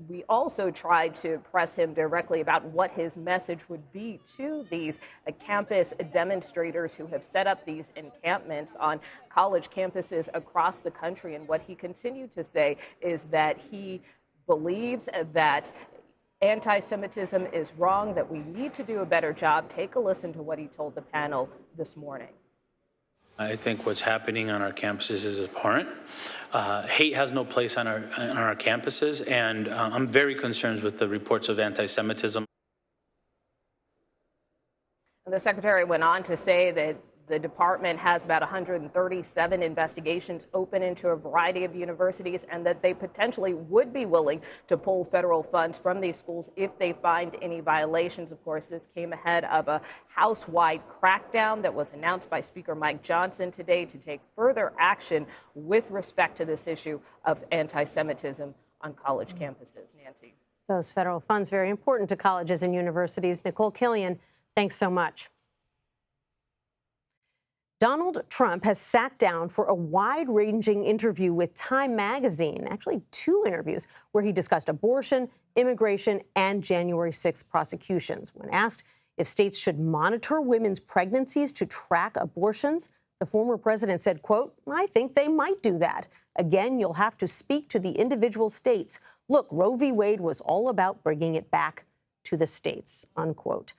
We also tried to press him directly about what his message would be to these campus demonstrators who have set up these encampments on college campuses across the country. And what he continued to say is that he believes that anti-Semitism is wrong, that we need to do a better job. Take a listen to what he told the panel this morning. I think what's happening on our campuses is abhorrent. Hate has no place on our campuses, and I'm very concerned with the reports of anti-Semitism. And the secretary went on to say that the department has about 137 investigations open into a variety of universities, and that they potentially would be willing to pull federal funds from these schools if they find any violations. Of course, this came ahead of a House-wide crackdown that was announced by Speaker Mike Johnson today to take further action with respect to this issue of anti-Semitism on college campuses. Nancy. Those federal funds, very important to colleges and universities. Nicole Killian, thanks so much. Donald Trump has sat down for a wide-ranging interview with Time magazine, actually 2 interviews, where he discussed abortion, immigration, and January 6th prosecutions. When asked if states should monitor women's pregnancies to track abortions, the former president said, quote, "I think they might do that. Again, you'll have to speak to the individual states. Look, Roe v. Wade was all about bringing it back to the states," unquote.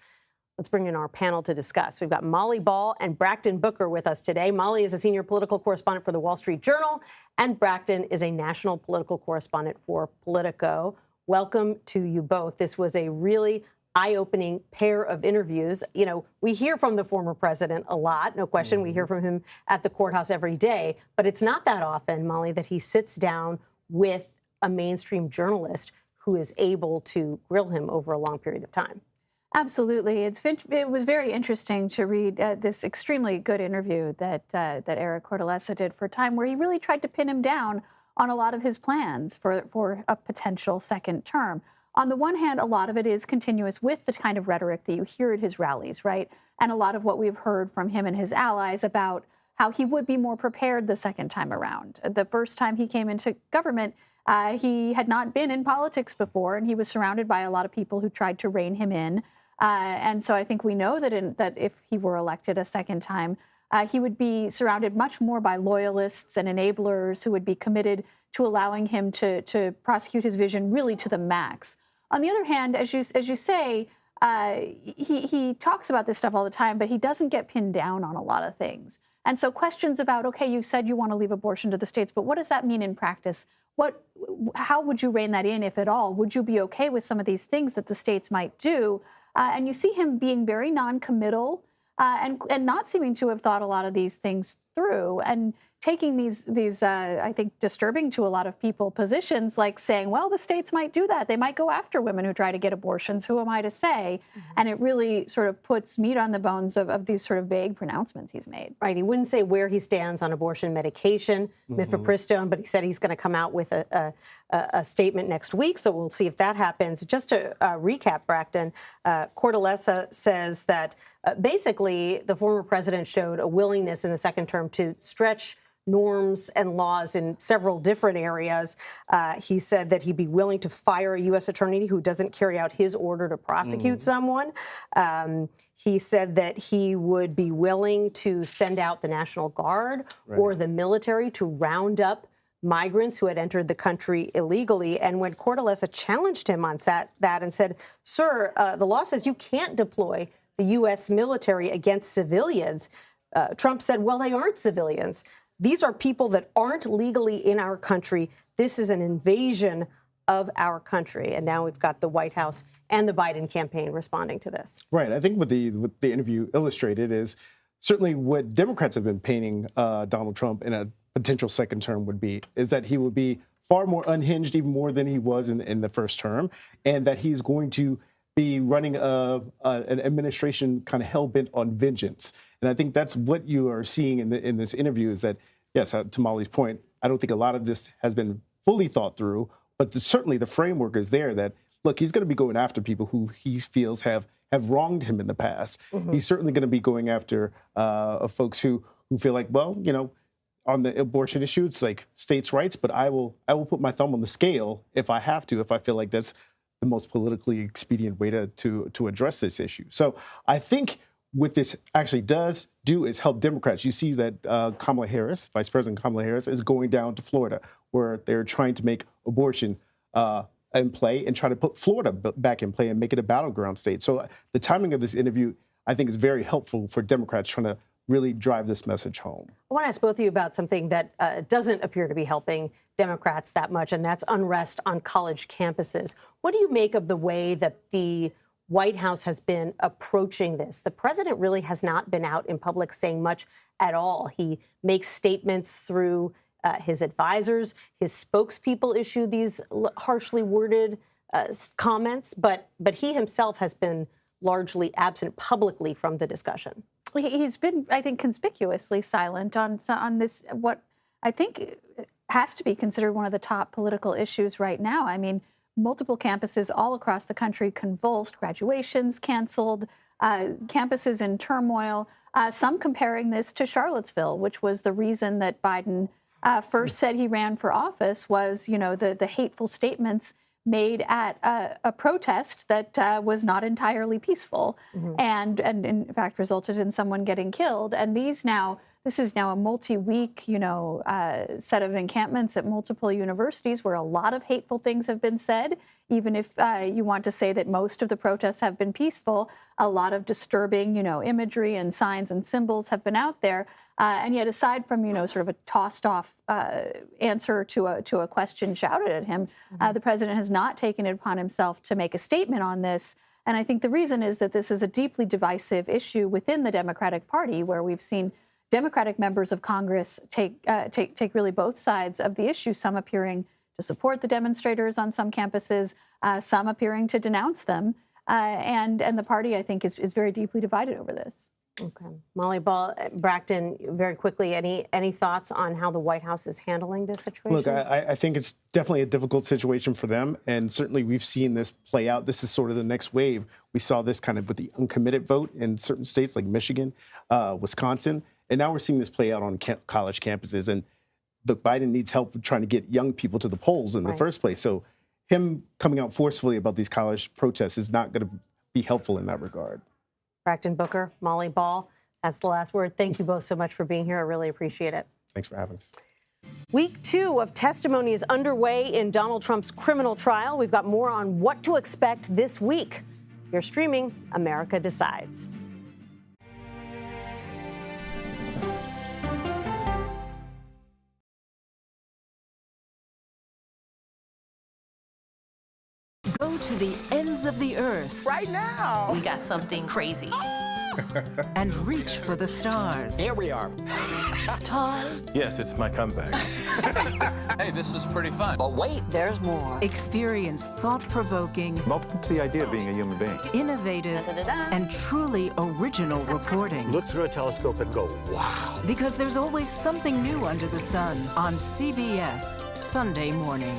Let's bring in our panel to discuss. We've got Molly Ball and Braxton Booker with us today. Molly is a senior political correspondent for the Wall Street Journal, and Braxton is a national political correspondent for Politico. welcome to you both. This was a really eye-opening pair of interviews. You know, we hear from the former president a lot, no question. We hear from him at the courthouse every day, but it's not that often, Molly, that he sits down with a mainstream journalist who is able to grill him over a long period of time. Absolutely. It was very interesting to read this extremely good interview that Eric Cortellessa did for Time, where he really tried to pin him down on a lot of his plans for a potential second term. On the one hand, a lot of it is continuous with the kind of rhetoric that you hear at his rallies, right? And a lot of what we've heard from him and his allies about how he would be more prepared the second time around. The first time he came into government, he had not been in politics before, and he was surrounded by a lot of people who tried to rein him in. And so I think we know that if he were elected a second time, he would be surrounded much more by loyalists and enablers who would be committed to allowing him to prosecute his vision really to the max. On the other hand, as you say, he talks about this stuff all the time, but he doesn't get pinned down on a lot of things. And so questions about, okay, you said you want to leave abortion to the states, but what does that mean in practice? How would you rein that in, if at all? Would you be okay with some of these things that the states might do? And you see him being very non-committal and not seeming to have thought a lot of these things through, and taking these I think, disturbing to a lot of people positions, like saying, well, the states might do that. They might go after women who try to get abortions. Who am I to say? And it really sort of puts meat on the bones of these sort of vague pronouncements he's made. Right. He wouldn't say where he stands on abortion medication, mifepristone, but he said he's going to come out with a statement next week. So we'll see if that happens. Just to recap, Brackton, Cortellessa says that basically the former president showed a willingness in the second term to stretch norms and laws in several different areas. He said that he'd be willing to fire a U.S. attorney who doesn't carry out his order to prosecute someone. He said that he would be willing to send out the National Guard or the military to round up migrants who had entered the country illegally. And when Cortellessa challenged him on that and said, sir, the law says you can't deploy the U.S. military against civilians, Trump said, well, they aren't civilians. These are people that aren't legally in our country. This is an invasion of our country. And now we've got the White House and the Biden campaign responding to this. Right. I think what the interview illustrated is certainly what Democrats have been painting Donald Trump in a potential second term is that he would be far more unhinged, even more than he was in the first term, and that he's going to be running an administration kind of hell-bent on vengeance. And I think that's what you are seeing in this interview is that, yes, to Molly's point, I don't think a lot of this has been fully thought through, but certainly the framework is there that, look, he's going to be going after people who he feels have wronged him in the past. He's certainly going to be going after folks who feel like, well, you know, on the abortion issue, it's like states' rights, but I will put my thumb on the scale if I have to, if I feel like that's the most politically expedient way to address this issue. So I think what this actually does is help Democrats. You see that Kamala Harris, Vice President Kamala Harris, is going down to Florida, where they're trying to make abortion in play and try to put Florida back in play and make it a battleground state. So the timing of this interview, I think, is very helpful for Democrats trying to really drive this message home. I want to ask both of you about something that doesn't appear to be helping Democrats that much, and that's unrest on college campuses. What do you make of the way that the White House has been approaching this? The president really has not been out in public saying much at all. He makes statements through his advisors. His spokespeople issue these harshly worded comments, but he himself has been largely absent publicly from the discussion. He's been, I think, conspicuously silent on this, what I think has to be considered one of the top political issues right now. I mean, multiple campuses all across the country convulsed, graduations canceled, campuses in turmoil, some comparing this to Charlottesville, which was the reason that Biden first said he ran for office was, you know, the hateful statements made at a protest that was not entirely peaceful and in fact resulted in someone getting killed. And these now, This is now a multi-week, set of encampments at multiple universities where a lot of hateful things have been said. Even if you want to say that most of the protests have been peaceful, a lot of disturbing, imagery and signs and symbols have been out there. And yet, aside from, sort of a tossed-off answer to a question shouted at him, the president has not taken it upon himself to make a statement on this. And I think the reason is that this is a deeply divisive issue within the Democratic Party, where we've seen Democratic members of Congress take really both sides of the issue, some appearing to support the demonstrators on some campuses, some appearing to denounce them. And the party, I think, is very deeply divided over this. Okay. Molly Ball, Brackton, very quickly, any thoughts on how the White House is handling this situation? Look, I think it's definitely a difficult situation for them. And certainly we've seen this play out. This is sort of the next wave. We saw this kind of with the uncommitted vote in certain states like Michigan, Wisconsin. And now we're seeing this play out on college campuses. And look, Biden needs help trying to get young people to the polls in the first place. So him coming out forcefully about these college protests is not going to be helpful in that regard. Brackton Booker, Molly Ball, that's the last word. Thank you both so much for being here. I really appreciate it. Thanks for having us. Week 2 of testimony is underway in Donald Trump's criminal trial. We've got more on what to expect this week. You're streaming America Decides. Go to the ends of the earth. Right now. We got something crazy. And reach for the stars. Here we are. Time. Yes, it's my comeback. Hey, this is pretty fun. But wait, there's more. Experience thought-provoking. Welcome to the idea of being a human being. Innovative and truly original reporting. Look through a telescope and go, wow. Because there's always something new under the sun on CBS Sunday morning.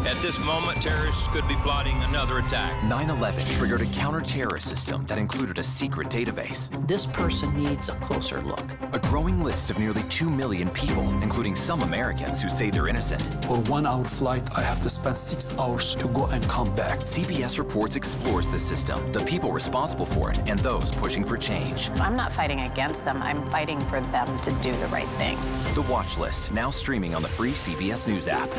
At this moment, terrorists could be plotting another attack. 9/11 triggered a counter-terrorist system that included a secret database. This person needs a closer look. A growing list of nearly 2 million people, including some Americans who say they're innocent. For 1 hour flight, I have to spend 6 hours to go and come back. CBS Reports explores the system, the people responsible for it, and those pushing for change. I'm not fighting against them. I'm fighting for them to do the right thing. The Watch List, now streaming on the free CBS News app.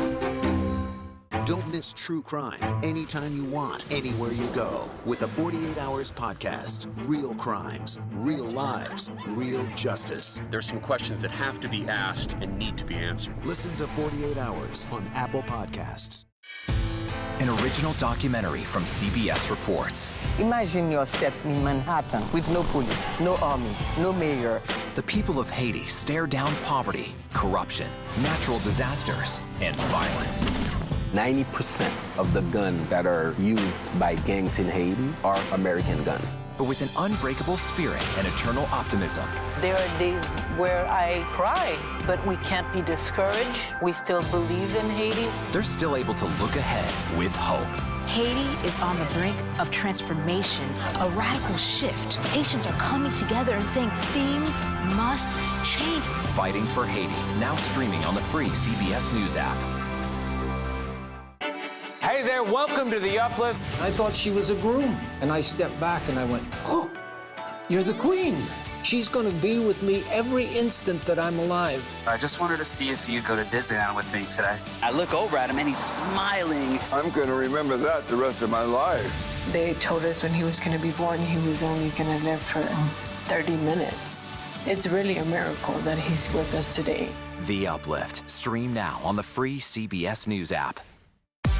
Don't miss true crime anytime you want, anywhere you go. With the 48 Hours podcast. Real crimes, real lives, real justice. There's some questions that have to be asked and need to be answered. Listen to 48 Hours on Apple Podcasts. An original documentary from CBS Reports. Imagine yourself in Manhattan with no police, no army, no mayor. The people of Haiti stare down poverty, corruption, natural disasters, and violence. 90% of the guns that are used by gangs in Haiti are American guns. But with an unbreakable spirit and eternal optimism. There are days where I cry, but we can't be discouraged. We still believe in Haiti. They're still able to look ahead with hope. Haiti is on the brink of transformation, a radical shift. Nations are coming together and saying things must change. Fighting for Haiti, now streaming on the free CBS News app. Hey there, welcome to The Uplift. I thought she was a groom, and I stepped back and I went, oh, you're the queen. She's going to be with me every instant that I'm alive. I just wanted to see if you'd go to Disneyland with me today. I look over at him and he's smiling. I'm going to remember that the rest of my life. They told us when he was going to be born, he was only going to live for 30 minutes. It's really a miracle that he's with us today. The Uplift. Stream now on the free CBS News app.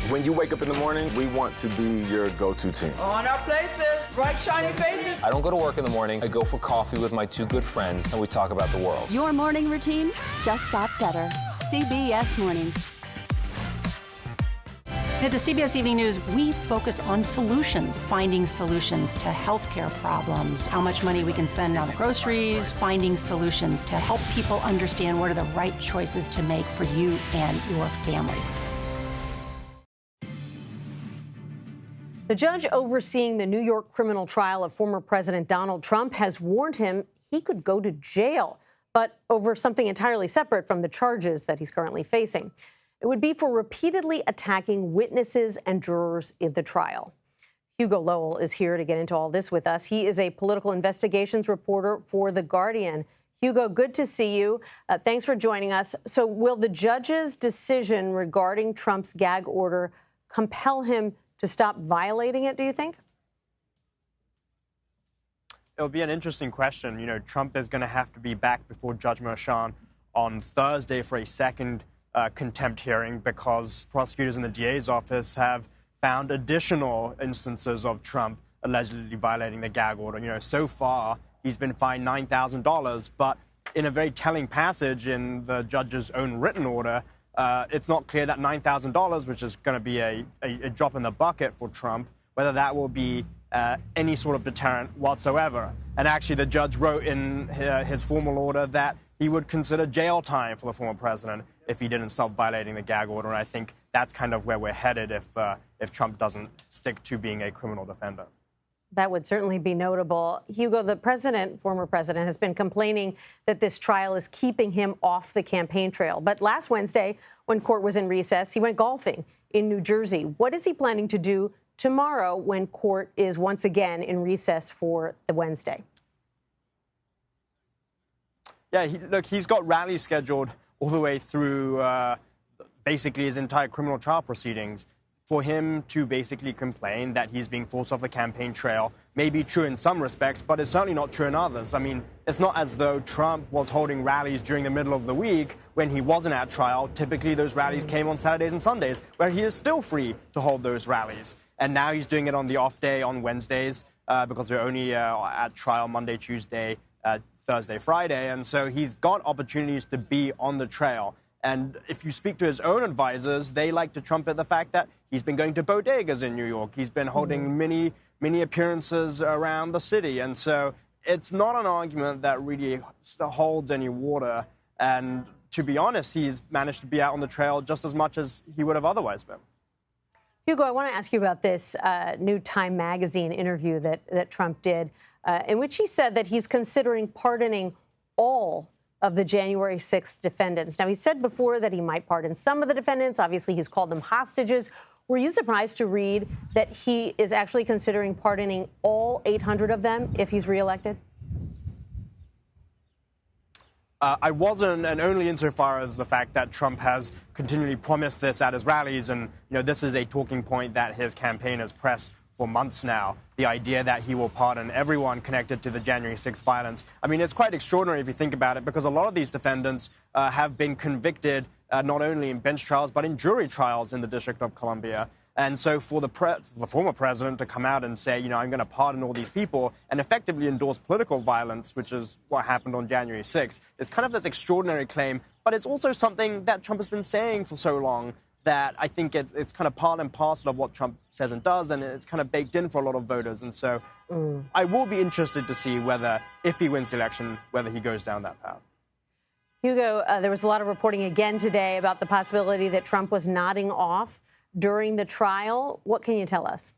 When you wake up in the morning, we want to be your go-to team. On our places, bright, shiny faces. I don't go to work in the morning. I go for coffee with my 2 good friends, and we talk about the world. Your morning routine just got better. CBS Mornings. At the CBS Evening News, we focus on solutions, finding solutions to healthcare problems, how much money we can spend on the groceries, finding solutions to help people understand what are the right choices to make for you and your family. The judge overseeing the New York criminal trial of former President Donald Trump has warned him he could go to jail, but over something entirely separate from the charges that he's currently facing. It would be for repeatedly attacking witnesses and jurors in the trial. Hugo Lowell is here to get into all this with us. He is a political investigations reporter for The Guardian. Hugo, good to see you. Thanks for joining us. So will the judge's decision regarding Trump's gag order compel him to stop violating it, do you think? It'll be an interesting question. You know, Trump is going to have to be back before Judge Merchan on Thursday for a second contempt hearing because prosecutors in the DA's office have found additional instances of Trump allegedly violating the gag order. You know, so far, he's been fined $9,000, but in a very telling passage in the judge's own written order, it's not clear that $9,000, which is going to be a drop in the bucket for Trump, whether that will be any sort of deterrent whatsoever. And actually, the judge wrote in his formal order that he would consider jail time for the former president if he didn't stop violating the gag order. And I think that's kind of where we're headed if Trump doesn't stick to being a criminal defender. That would certainly be notable. Hugo, the former president, has been complaining that this trial is keeping him off the campaign trail. But last Wednesday, when court was in recess, he went golfing in New Jersey. What is he planning to do tomorrow when court is once again in recess for the Wednesday? Yeah, look, he's got rallies scheduled all the way through basically his entire criminal trial proceedings. For him to basically complain that he's being forced off the campaign trail may be true in some respects, but it's certainly not true in others. I mean, it's not as though Trump was holding rallies during the middle of the week when he wasn't at trial. Typically, those rallies came on Saturdays and Sundays, where he is still free to hold those rallies. And now he's doing it on the off day on Wednesdays because we're only at trial Monday, Tuesday, Thursday, Friday. And so he's got opportunities to be on the trail. And if you speak to his own advisors, they like to trumpet the fact that he's been going to bodegas in New York. He's been holding many appearances around the city. And so it's not an argument that really holds any water. And to be honest, he's managed to be out on the trail just as much as he would have otherwise been. Hugo, I want to ask you about this new Time magazine interview that Trump did, in which he said that he's considering pardoning all of the January 6th defendants. Now, he said before that he might pardon some of the defendants. Obviously, he's called them hostages. Were you surprised to read that he is actually considering pardoning all 800 of them if he's reelected? I wasn't, and only insofar as the fact that Trump has continually promised this at his rallies, and this is a talking point that his campaign has pressed for months now, the idea that he will pardon everyone connected to the January 6th violence. I mean, it's quite extraordinary if you think about it, because a lot of these defendants have been convicted not only in bench trials, but in jury trials in the District of Columbia. And so for the former president to come out and say, I'm going to pardon all these people and effectively endorse political violence, which is what happened on January 6th, is kind of this extraordinary claim. But it's also something that Trump has been saying for so long that I think it's kind of part and parcel of what Trump says and does, and it's kind of baked in for a lot of voters. And so I will be interested to see whether, if he wins the election, whether he goes down that path. Hugo, there was a lot of reporting again today about the possibility that Trump was nodding off during the trial. What can you tell us?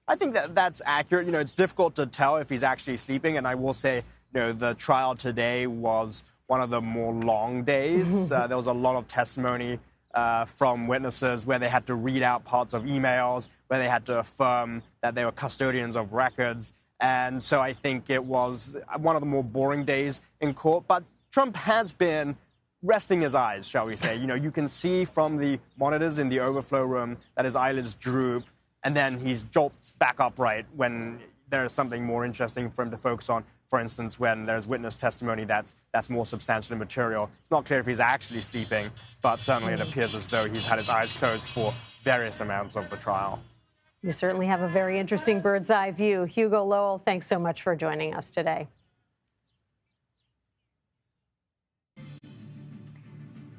I think that's accurate. It's difficult to tell if he's actually sleeping, and I will say, the trial today was one of the more long days. There was a lot of testimony from witnesses where they had to read out parts of emails, where they had to affirm that they were custodians of records. And so I think it was one of the more boring days in court. But Trump has been resting his eyes, shall we say. You can see from the monitors in the overflow room that his eyelids droop, and then he jolts back upright when there is something more interesting for him to focus on. For instance, when there's witness testimony that's more substantial and material. It's not clear if he's actually sleeping, but certainly it appears as though he's had his eyes closed for various amounts of the trial. You certainly have a very interesting bird's eye view. Hugo Lowell, thanks so much for joining us today.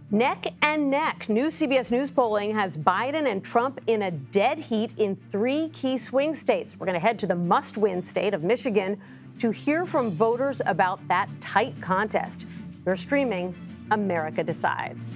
Neck and neck. New CBS News polling has Biden and Trump in a dead heat in 3 key swing states. We're going to head to the must-win state of Michigan to hear from voters about that tight contest. We're streaming America Decides.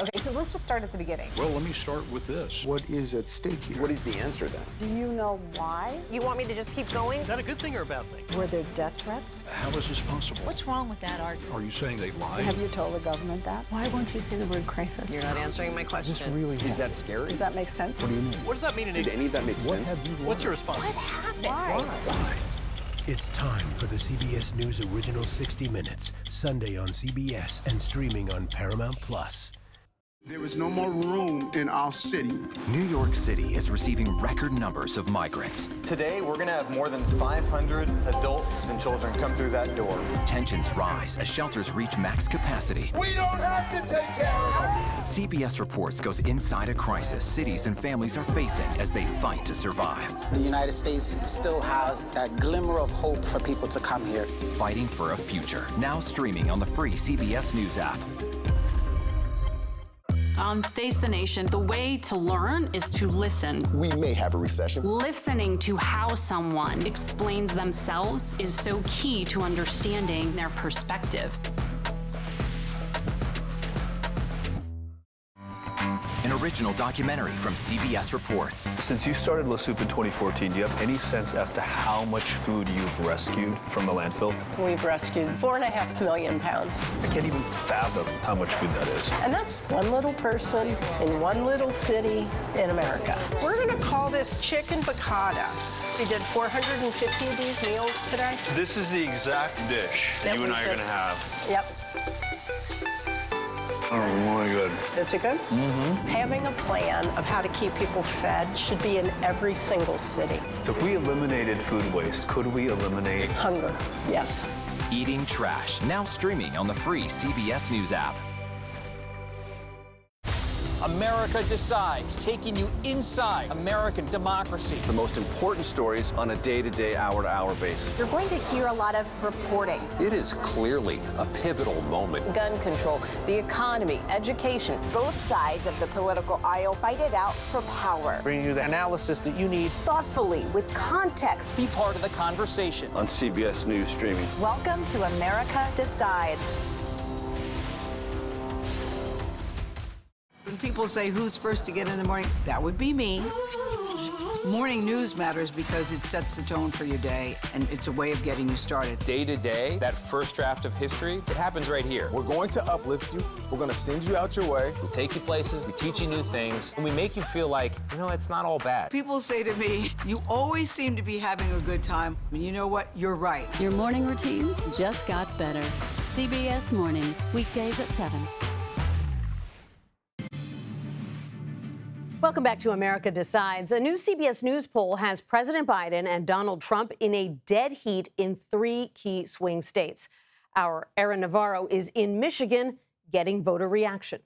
Okay, so let's just start at the beginning. Well, let me start with this. What is at stake here? What is the answer then? Do you know why? You want me to just keep going? Is that a good thing or a bad thing? Were there death threats? How is this possible? What's wrong with that argument? Are you saying they lied? Have you told the government that? Why won't you say the word crisis? You're not answering my question. Is that scary? Does that make sense? What do you mean? What does that mean? Did any of that make sense? What's your response? What happened? Why? It's time for the CBS News Original 60 Minutes, Sunday on CBS and streaming on Paramount Plus. There is no more room in our city. New York City is receiving record numbers of migrants. Today, we're going to have more than 500 adults and children come through that door. Tensions rise as shelters reach max capacity. We don't have to take care of them. CBS Reports goes inside a crisis cities and families are facing as they fight to survive. The United States still has that glimmer of hope for people to come here. Fighting for a future. Now streaming on the free CBS News app. On Face the Nation, the way to learn is to listen. We may have a recession. Listening to how someone explains themselves is so key to understanding their perspective. An original documentary from CBS Reports. Since you started La Soup in 2014, do you have any sense as to how much food you've rescued from the landfill? We've rescued 4.5 million pounds. I can't even fathom how much food that is. And that's one little person in one little city in America. We're going to call this chicken piccata. We did 450 of these meals today. This is the exact dish that you and I are going to have. Yep. Oh, really good. Is it good? Mm-hmm. Having a plan of how to keep people fed should be in every single city. If we eliminated food waste, could we eliminate hunger? Yes. Eating Trash, now streaming on the free CBS News app. America Decides, taking you inside American democracy. The most important stories on a day-to-day, hour-to-hour basis. You're going to hear a lot of reporting. It is clearly a pivotal moment. Gun control, the economy, education. Both sides of the political aisle fight it out for power. Bringing you the analysis that you need. Thoughtfully, with context. Be part of the conversation. On CBS News Streaming. Welcome to America Decides. When people say who's first to get in the morning, that would be me. Morning news matters because it sets the tone for your day, and it's a way of getting you started. Day to day, that first draft of history, it happens right here. We're going to uplift you. We're going to send you out your way. We take you places, we teach you new things, and we make you feel like, you know, it's not all bad. People say to me, you always seem to be having a good time. And you know what? You're right. Your morning routine just got better. CBS Mornings, weekdays at 7. Welcome back to America Decides. A new CBS News poll has President Biden and Donald Trump in a dead heat in 3 key swing states. Our Aaron Navarro is in Michigan getting voter reaction.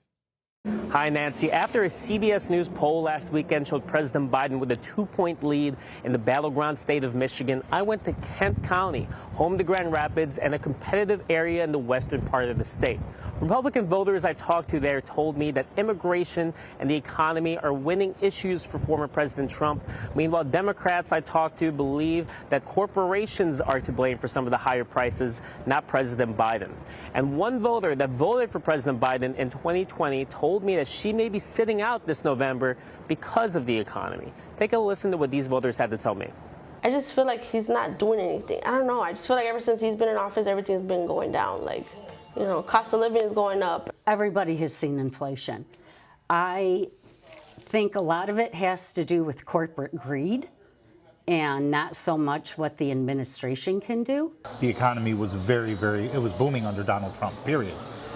Hi, Nancy. After a CBS News poll last weekend showed President Biden with a 2-point lead in the battleground state of Michigan, I went to Kent County, home to Grand Rapids, and a competitive area in the western part of the state. Republican voters I talked to there told me that immigration and the economy are winning issues for former President Trump. Meanwhile, Democrats I talked to believe that corporations are to blame for some of the higher prices, not President Biden. And one voter that voted for President Biden in 2020 told me that she may be sitting out this November because of the economy. Take a listen to what these voters had to tell me. I just feel like he's not doing anything. I don't know. I just feel like ever since he's been in office, everything's been going down. Like, you know, cost of living is going up. Everybody has seen inflation. I think a lot of it has to do with corporate greed and not so much what the administration can do. The economy was it was booming under Donald Trump, period.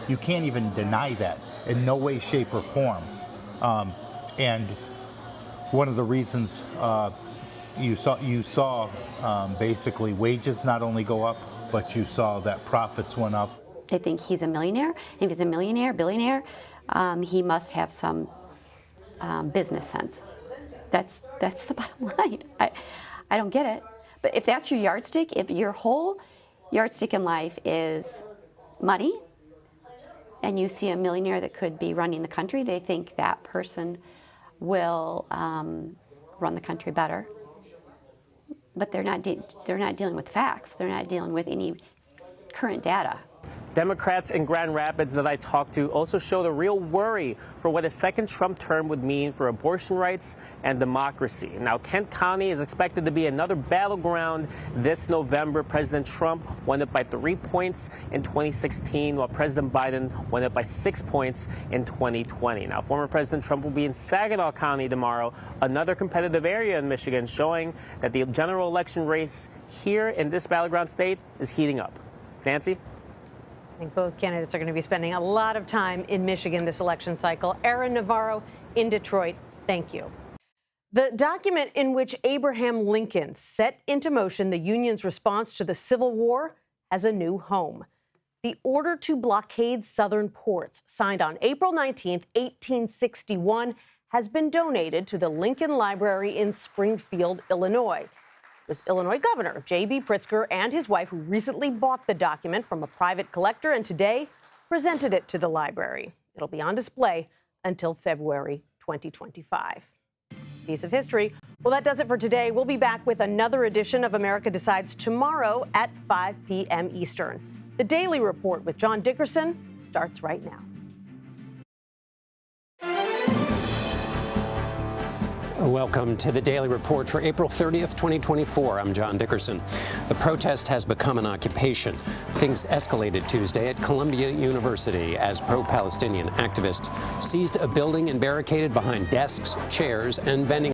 You can't even deny that in no way, shape, or form. And one of the reasons you saw basically wages not only go up, but you saw that profits went up. They think he's a millionaire. If he's a millionaire, billionaire, he must have some business sense. That's the bottom line. I don't get it. But if that's your yardstick, if your whole yardstick in life is money, and you see a millionaire that could be running the country, they think that person will run the country better. But they're not dealing with facts. They're not dealing with any current data. Democrats in Grand Rapids that I talked to also showed a real worry for what a second Trump term would mean for abortion rights and democracy. Now, Kent County is expected to be another battleground this November. President Trump won it by 3 points in 2016, while President Biden won it by 6 points in 2020. Now, former President Trump will be in Saginaw County tomorrow, another competitive area in Michigan, showing that the general election race here in this battleground state is heating up. Nancy? I think both candidates are going to be spending a lot of time in Michigan this election cycle. Aaron Navarro in Detroit, thank you. The document in which Abraham Lincoln set into motion the Union's response to the Civil War has a new home. The order to blockade southern ports, signed on April 19, 1861, has been donated to the Lincoln Library in Springfield, Illinois. It was Illinois Governor J.B. Pritzker and his wife who recently bought the document from a private collector and today presented it to the library. It'll be on display until February 2025. Piece of history. Well, that does it for today. We'll be back with another edition of America Decides tomorrow at 5 p.m. Eastern. The Daily Report with John Dickerson starts right now. Welcome to the Daily Report for April 30th, 2024. I'm John Dickerson. The protest has become an occupation. Things escalated Tuesday at Columbia University as pro-Palestinian activists seized a building and barricaded behind desks, chairs, and vending